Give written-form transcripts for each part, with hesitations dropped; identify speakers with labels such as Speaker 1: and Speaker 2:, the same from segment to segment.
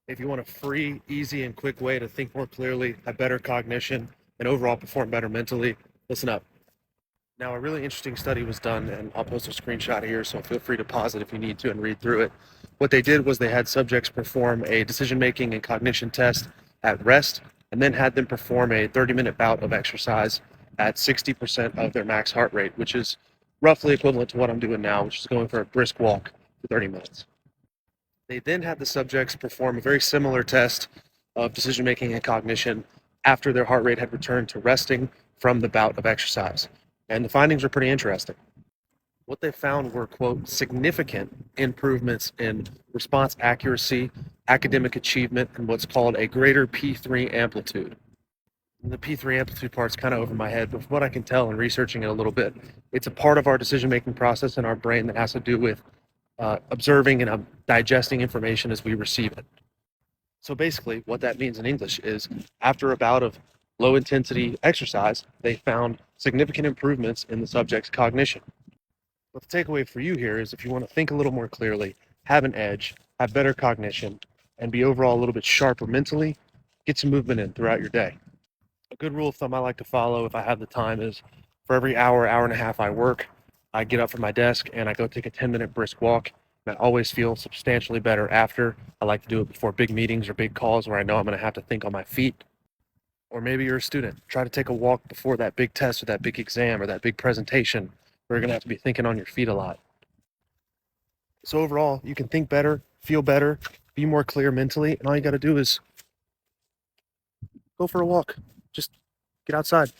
Speaker 1: If you want a free, easy, and quick way to think more clearly, have better cognition, and overall perform better mentally, listen up. Now, a really interesting study was done, and I'll post a screenshot here, so feel free to pause it if you need to and read through it. What they did was they had subjects perform a decision making and cognition test at rest, and then had them perform a 30-minute bout of exercise at 60% of their max heart rate, which is roughly equivalent to what I'm doing now, which is going for a brisk walk for 30 minutes. They then had the subjects perform a very similar test of decision making and cognition after their heart rate had returned to resting from the bout of exercise. And the findings were pretty interesting. What they found were, quote, significant improvements in response accuracy, academic achievement, and what's called a greater P3 amplitude. And the P3 amplitude part's kind of over my head, but from what I can tell in researching it a little bit, it's a part of our decision making process in our brain that has to do with observing and digesting information as we receive it. So basically, what that means in English is after a bout of low intensity exercise, they found significant improvements in the subject's cognition. But the takeaway for you here is if you want to think a little more clearly, have an edge, have better cognition, and be overall a little bit sharper mentally, get some movement in throughout your day. A good rule of thumb I like to follow if I have the time is for every hour, hour and a half I work, I get up from my desk and I go take a 10-minute brisk walk. And I always feel substantially better after. I like to do it before big meetings or big calls where I know I'm going to have to think on my feet. Or maybe you're a student. Try to take a walk before that big test or that big exam or that big presentation where you're going to have to be thinking on your feet a lot. So overall, you can think better, feel better, be more clear mentally, and all you got to do is go for a walk. Just get outside.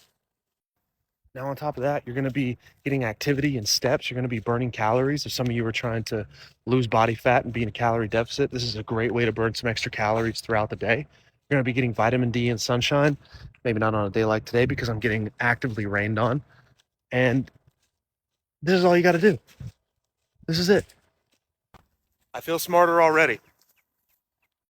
Speaker 1: Now, on top of that, you're going to be getting activity and steps. You're going to be burning calories. If some of you are trying to lose body fat and be in a calorie deficit, this is a great way to burn some extra calories throughout the day. You're going to be getting vitamin D and sunshine, maybe not on a day like today because I'm getting actively rained on. And this is all you got to do. This is it. I feel smarter already.